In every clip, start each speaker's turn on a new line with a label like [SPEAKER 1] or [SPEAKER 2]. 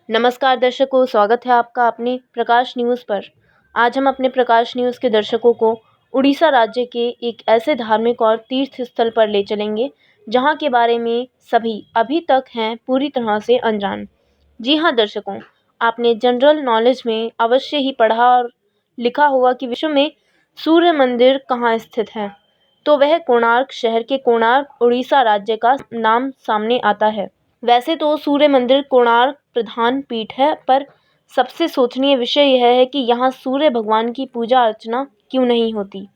[SPEAKER 1] नमस्कार दर्शकों, स्वागत है आपका अपने प्रकाश न्यूज़ पर। आज हम अपने प्रकाश न्यूज़ के दर्शकों को उड़ीसा राज्य के एक ऐसे धार्मिक और तीर्थ स्थल पर ले चलेंगे जहां के बारे में सभी अभी तक हैं पूरी तरह से अनजान। जी हां दर्शकों, आपने जनरल नॉलेज में अवश्य ही पढ़ा और लिखा होगा कि विश्व में सूर्य मंदिर कहाँ स्थित है। तो वह कोणार्क शहर के कोणार्क उड़ीसा राज्य का नाम सामने आता है। वैसे तो सूर्य मंदिर कोणार्क प्रधान पीठ है, पर सबसे सोचनीय विषय यह है कि यहाँ सूर्य भगवान की पूजा अर्चना क्यों नहीं होती।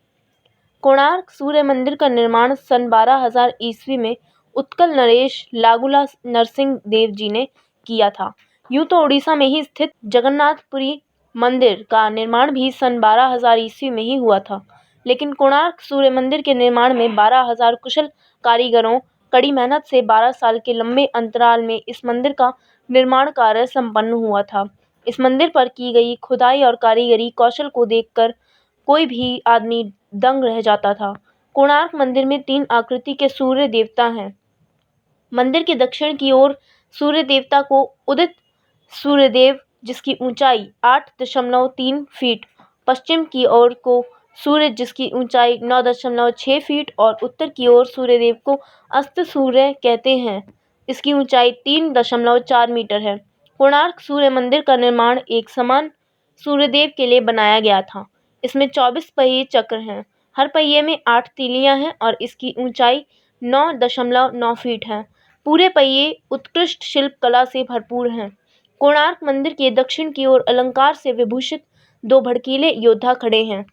[SPEAKER 1] कोणार्क सूर्य मंदिर का निर्माण सन 12,000 ईस्वी में उत्कल नरेश लागुला नरसिंह देव जी ने किया था। यूं तो उड़ीसा में ही स्थित जगन्नाथपुरी मंदिर का निर्माण भी सन 12,000 ईस्वी में ही हुआ था, लेकिन कोणार्क सूर्य मंदिर के निर्माण में 12,000 कुशल कारीगरों कड़ी मेहनत से 12 साल के लंबे अंतराल में इस मंदिर का निर्माण कार्य संपन्न हुआ था। इस मंदिर पर की गई खुदाई और कारीगरी कौशल को देखकर कोई भी आदमी दंग रह जाता था। कोणार्क मंदिर में 3 आकृति के सूर्य देवता हैं। मंदिर के दक्षिण की ओर सूर्य देवता को उदित सूर्यदेव, जिसकी ऊंचाई 8.3 फीट, पश्चिम की ओर को सूर्य जिसकी ऊंचाई 9.6 फीट और उत्तर की ओर सूर्यदेव को अस्त सूर्य कहते हैं। इसकी ऊंचाई 3.4 मीटर है। कोणार्क सूर्य मंदिर का निर्माण एक समान सूर्यदेव के लिए बनाया गया था। इसमें 24 पहिए चक्र हैं। हर पहिए में 8 तीलियां हैं और इसकी ऊंचाई 9.9 फीट है। पूरे पहिए उत्कृष्ट शिल्प कला से भरपूर हैं। कोणार्क मंदिर के दक्षिण की ओर अलंकार से विभूषित 2 भड़कीले योद्धा खड़े हैं।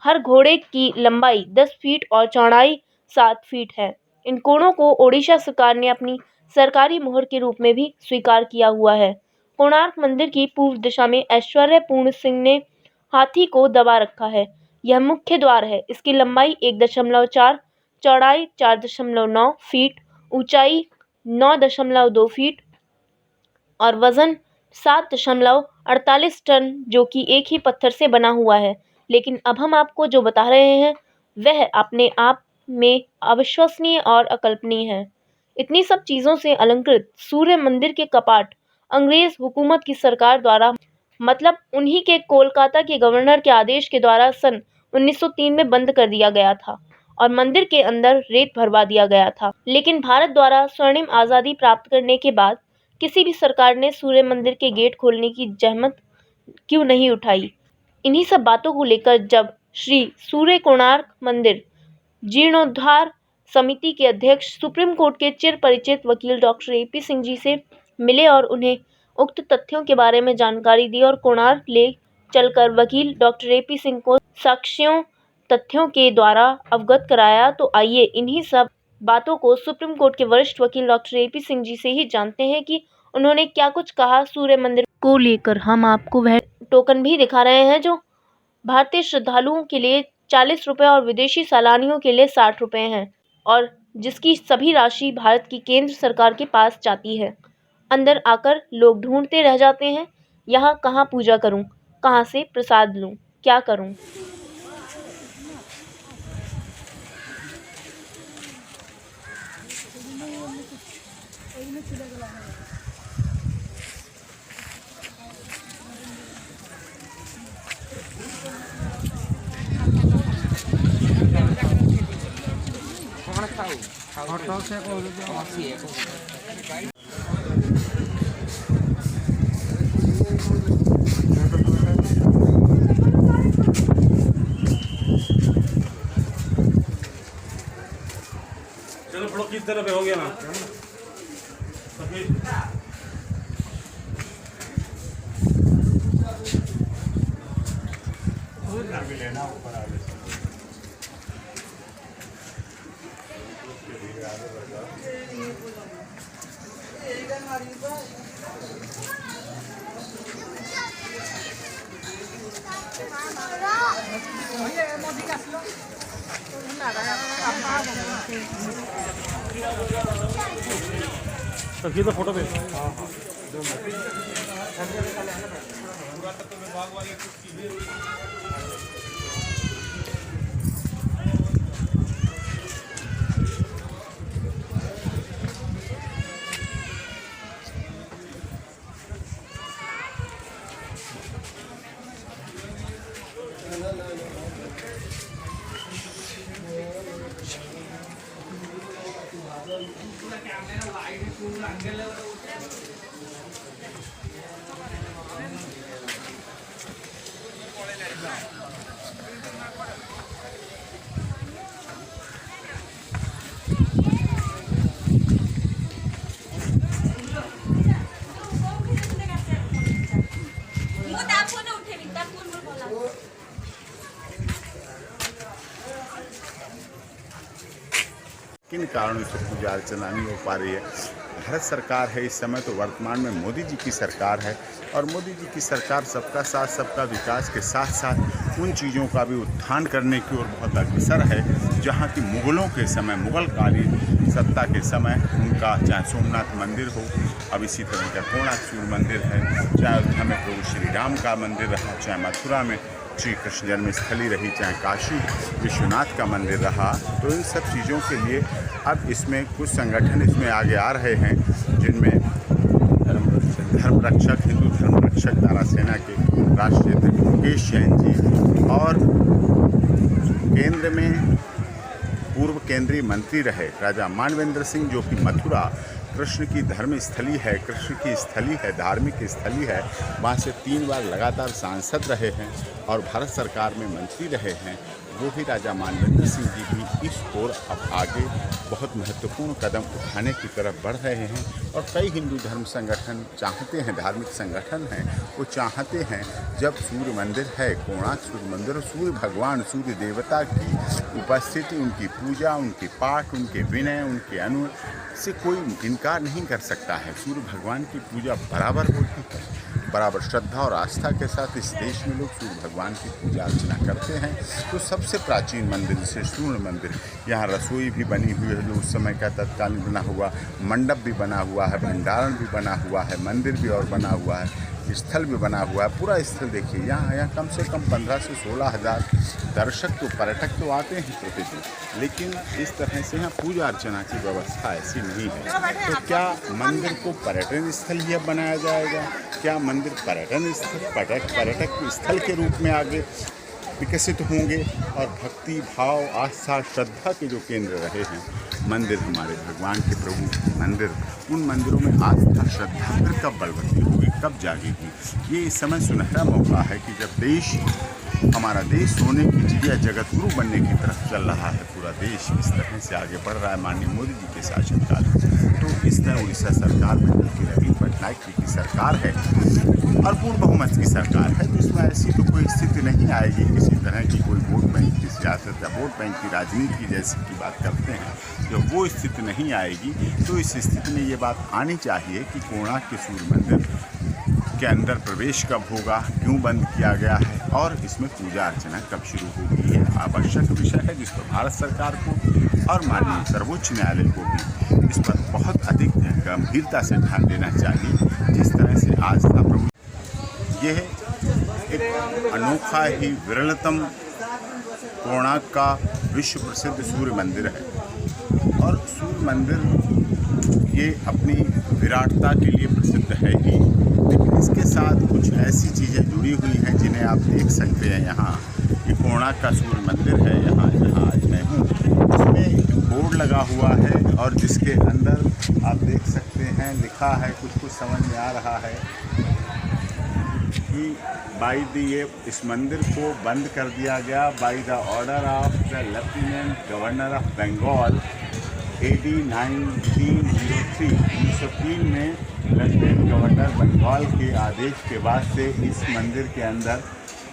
[SPEAKER 1] हर घोड़े की लंबाई 10 फीट और चौड़ाई 7 फीट है। इन कोणों को ओडिशा सरकार ने अपनी सरकारी मोहर के रूप में भी स्वीकार किया हुआ है। कोणार्क मंदिर की पूर्व दिशा में ऐश्वर्यपूर्ण सिंह ने हाथी को दबा रखा है। यह मुख्य द्वार है। इसकी लंबाई 1.4, चौड़ाई 4.9 फीट, ऊंचाई 9.2 फीट और वजन 7.48 टन, जो कि एक ही पत्थर से बना हुआ है। लेकिन अब हम आपको जो बता रहे हैं वह अपने आप में अविश्वसनीय और अकल्पनीय है। इतनी सब चीज़ों से अलंकृत सूर्य मंदिर के कपाट अंग्रेज हुकूमत की सरकार द्वारा, मतलब उन्हीं के कोलकाता के गवर्नर के आदेश के द्वारा सन 1903 में बंद कर दिया गया था और मंदिर के अंदर रेत भरवा दिया गया था। लेकिन भारत द्वारा स्वर्णिम आज़ादी प्राप्त करने के बाद किसी भी सरकार ने सूर्य मंदिर के गेट खोलने की जहमत क्यों नहीं उठाई। इन्हीं सब बातों को लेकर जब श्री सूर्य कोणार्क मंदिर जीर्णोद्धार समिति के अध्यक्ष सुप्रीम कोर्ट के चिर परिचित वकील डॉक्टर AP सिंह जी से मिले और उन्हें उक्त तथ्यों के बारे में जानकारी दी और कोणार्क ले चलकर वकील डॉक्टर AP सिंह को साक्ष्यों तथ्यों के द्वारा अवगत कराया, तो आइए इन्हीं सब बातों को सुप्रीम कोर्ट के वरिष्ठ वकील डॉक्टर AP सिंह जी से ही जानते हैं कि उन्होंने क्या कुछ कहा सूर्य मंदिर को लेकर। हम आपको वह टोकन भी दिखा रहे हैं जो भारतीय श्रद्धालुओं के लिए 40 रुपये और विदेशी सैलानियों के लिए 60 रुपये हैं और जिसकी सभी राशि भारत की केंद्र सरकार के पास जाती है। अंदर आकर लोग ढूंढते रह जाते हैं, यहाँ कहाँ पूजा करूँ, कहाँ से प्रसाद लूँ, क्या करूँ।
[SPEAKER 2] चलो फोटो किस तरह पे हो गया ना सखी तो फोटो दे।
[SPEAKER 3] किन कारणों से पूजा अर्चना नहीं हो पा रही है। भारत सरकार है इस समय, तो वर्तमान में मोदी जी की सरकार है, और मोदी जी की सरकार सबका साथ सबका विकास के साथ साथ उन चीज़ों का भी उत्थान करने की ओर बहुत अग्रसर है जहाँ की मुग़लों के समय, मुग़लकालीन सत्ता के समय उनका, चाहे सोमनाथ मंदिर हो, अब इसी तरह का कोणार्क सूर्य मंदिर है, चाहे अयोध्या में प्रभु श्री राम का मंदिर रहा, चाहे मथुरा में श्री कृष्ण जन्मस्थली रही, चाहे काशी विश्वनाथ का मंदिर रहा, तो इन सब चीज़ों के लिए अब इसमें कुछ संगठन इसमें आगे आ रहे हैं, जिनमें धर्म रक्षक, हिंदू धर्म रक्षक तारा सेना के राष्ट्रीय अध्यक्ष मुकेश जैन जी, और केंद्र में पूर्व केंद्रीय मंत्री रहे राजा मानवेंद्र सिंह, जो कि मथुरा कृष्ण की धर्म स्थली है, कृष्ण की स्थली है, धार्मिक स्थली है, वहाँ से 3 बार लगातार सांसद रहे हैं और भारत सरकार में मंत्री रहे हैं, वो भी राजा मानवेंद्र सिंह जी भी इस ओर अब आगे बहुत महत्वपूर्ण कदम उठाने की तरफ बढ़ रहे हैं। और कई हिंदू धर्म संगठन चाहते हैं, धार्मिक संगठन हैं, वो चाहते हैं जब सूर्य मंदिर है, कोणार्क सूर्य मंदिर, सूर्य भगवान, सूर्य देवता की उपस्थिति, उनकी पूजा, उनके पाठ, उनके विनय, उनके अनु से कोई इनकार नहीं कर सकता है। सूर्य भगवान की पूजा बराबर होती है, बराबर श्रद्धा और आस्था के साथ इस देश में लोग सूर्य भगवान की पूजा अर्चना करते हैं। तो सबसे प्राचीन मंदिर जैसे सूर्य मंदिर, यहाँ रसोई भी बनी हुई है जो उस समय का तत्कालीन बना हुआ, मंडप भी बना हुआ है, भंडारण भी बना हुआ है, मंदिर भी और बना हुआ है, स्थल भी बना हुआ है। पूरा स्थल देखिए, यहाँ कम से कम 15 से 16 हज़ार दर्शक तो, पर्यटक तो आते हैं प्रतिदिन, लेकिन इस तरह से यहाँ पूजा अर्चना की व्यवस्था ऐसी नहीं है। तो क्या मंदिर को पर्यटन स्थल ही अब बनाया जाएगा? क्या मंदिर पर्यटन स्थल, पर्यटक स्थल के रूप में आगे विकसित होंगे? और भक्ति भाव, आस्था, श्रद्धा के जो केंद्र रहे हैं मंदिर, हमारे भगवान के प्रभु मंदिर, उन मंदिरों में आस्था श्रद्धा फिर कब बलवती होगी, कब जागेगी? ये इस समय सुनहरा मौका है कि जब देश, हमारा देश सोने की चिड़िया जगत गुरु बनने की तरफ चल रहा है, पूरा देश इस तरह से आगे बढ़ रहा है माननीय मोदी जी के शासनकाल में। तो इस तरह उड़ीसा सरकार में नवीन पटनायक जी की सरकार है और पूर्ण बहुमत की सरकार है, तो इसमें ऐसी तो कोई स्थिति नहीं आएगी किसी तरह की, कोई वोट बैंक की सियासत या वोट बैंक की राजनीति की जैसी की बात करते हैं, जब वो स्थिति नहीं आएगी तो इस स्थिति में ये बात आनी चाहिए कि कोणार्क के सूर्य मंदिर के अंदर प्रवेश कब होगा, क्यों बंद किया गया है और इसमें पूजा अर्चना कब शुरू होगी। ये आवश्यक विषय है जिस पर भारत सरकार को और माननीय सर्वोच्च न्यायालय को भी इस पर बहुत अधिक गंभीरता से ध्यान देना चाहिए। जिस तरह से आस्था प्रभु, यह एक अनोखा ही विरलतम कोणार्क का विश्व प्रसिद्ध सूर्य मंदिर है, और सूर्य मंदिर ये अपनी विराटता के लिए प्रसिद्ध है ही, लेकिन इसके साथ कुछ ऐसी चीज़ें जुड़ी हुई हैं जिन्हें आप देख सकते हैं। यहाँ ये कोणार्क का सूर्य मंदिर है, यहाँ आज मैं हूँ, इसमें बोर्ड लगा हुआ है और जिसके अंदर आप देख सकते हैं लिखा है, कुछ समझ में आ रहा है कि बाई द इस मंदिर को बंद कर दिया गया by the order of the lieutenant governor of Bengal AD 1903। 1903 में लेफ्टिनेंट गवर्नर बंगाल के आदेश के बाद से इस मंदिर के अंदर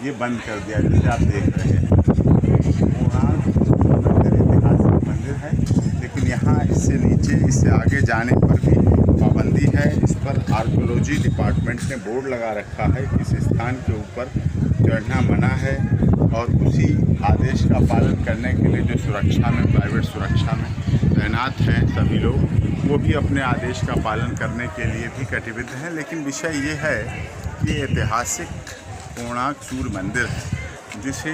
[SPEAKER 3] ये बंद कर दिया, जैसे आप देख रहे हैं। कोणार्क मंदिर ऐतिहासिक मंदिर है, लेकिन यहाँ इससे नीचे, इससे आगे जाने पर भी पाबंदी है। इस पर आर्कियोलॉजी डिपार्टमेंट ने बोर्ड लगा रखा है कि इस स्थान के ऊपर चढ़ना मना है, और उसी आदेश का पालन करने के लिए जो सुरक्षा में, प्राइवेट सुरक्षा में तैनात हैं सभी लोग, वो भी अपने आदेश का पालन करने के लिए भी कटिबद्ध हैं। लेकिन विषय ये है कि ऐतिहासिक कोणार्क सूर्य मंदिर है जिसे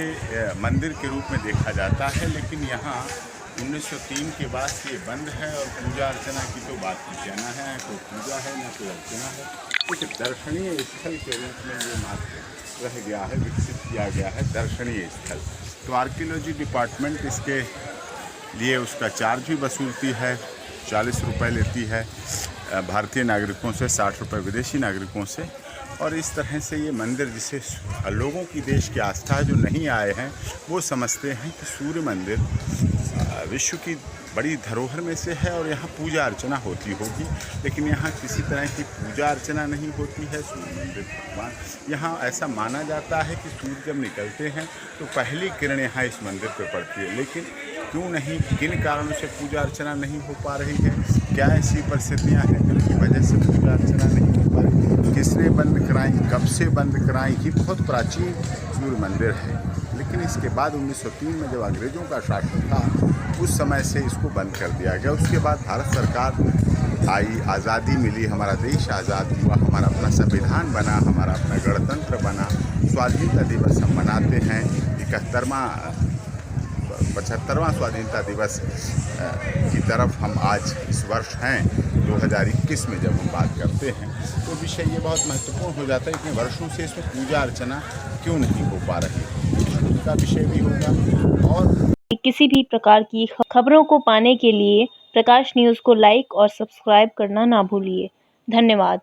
[SPEAKER 3] मंदिर के रूप में देखा जाता है, लेकिन यहाँ 1903 के बाद से ये बंद है और पूजा अर्चना की तो बात कीजिए, ना है कोई पूजा है ना कोई अर्चना है। एक दर्शनीय स्थल के रूप में ये मात्र रह गया है, विकसित किया गया है दर्शनीय स्थल। तो आर्कियोलॉजी डिपार्टमेंट इसके लिए उसका चार्ज भी वसूलती है, 40 रुपये लेती है भारतीय नागरिकों से, 60 रुपये विदेशी नागरिकों से। और इस तरह से ये मंदिर, जिसे लोगों की देश की आस्था जो नहीं आए हैं वो समझते हैं कि सूर्य मंदिर विश्व की बड़ी धरोहर में से है और यहाँ पूजा अर्चना होती होगी, लेकिन यहाँ किसी तरह की पूजा अर्चना नहीं होती है। सूर्य मंदिर भगवान, यहाँ ऐसा माना जाता है कि सूर्य जब निकलते हैं तो पहली किरण यहाँ इस मंदिर पर पड़ती है, लेकिन क्यों नहीं, किन कारणों से पूजा अर्चना नहीं हो पा रही है, क्या ऐसी परिस्थितियाँ हैं जिनकी वजह से पूजा अर्चना नहीं हो पा रही, किसने बंद कराई, कब से बंद कराई। ये बहुत प्राचीन सूर्य मंदिर है, लेकिन इसके बाद 1903 में जब अंग्रेज़ों का शासन था उस समय से इसको बंद कर दिया गया। उसके बाद भारत सरकार आई, आज़ादी मिली, हमारा देश आज़ाद हुआ, हमारा अपना संविधान बना, हमारा अपना गणतंत्र बना, स्वाधीनता दिवस हम मनाते हैं। 75वां स्वाधीनता दिवस की तरफ हम आज इस वर्ष हैं 2021 में जब हम बात करते हैं, तो विषय ये बहुत महत्वपूर्ण हो जाता है। इतने वर्षों से इसमें पूजा अर्चना क्यों नहीं हो पा रही, इसका विषय भी होगा। और
[SPEAKER 1] किसी भी प्रकार की खबरों को पाने के लिए प्रकाश न्यूज़ को लाइक और सब्सक्राइब करना ना भूलिए। धन्यवाद।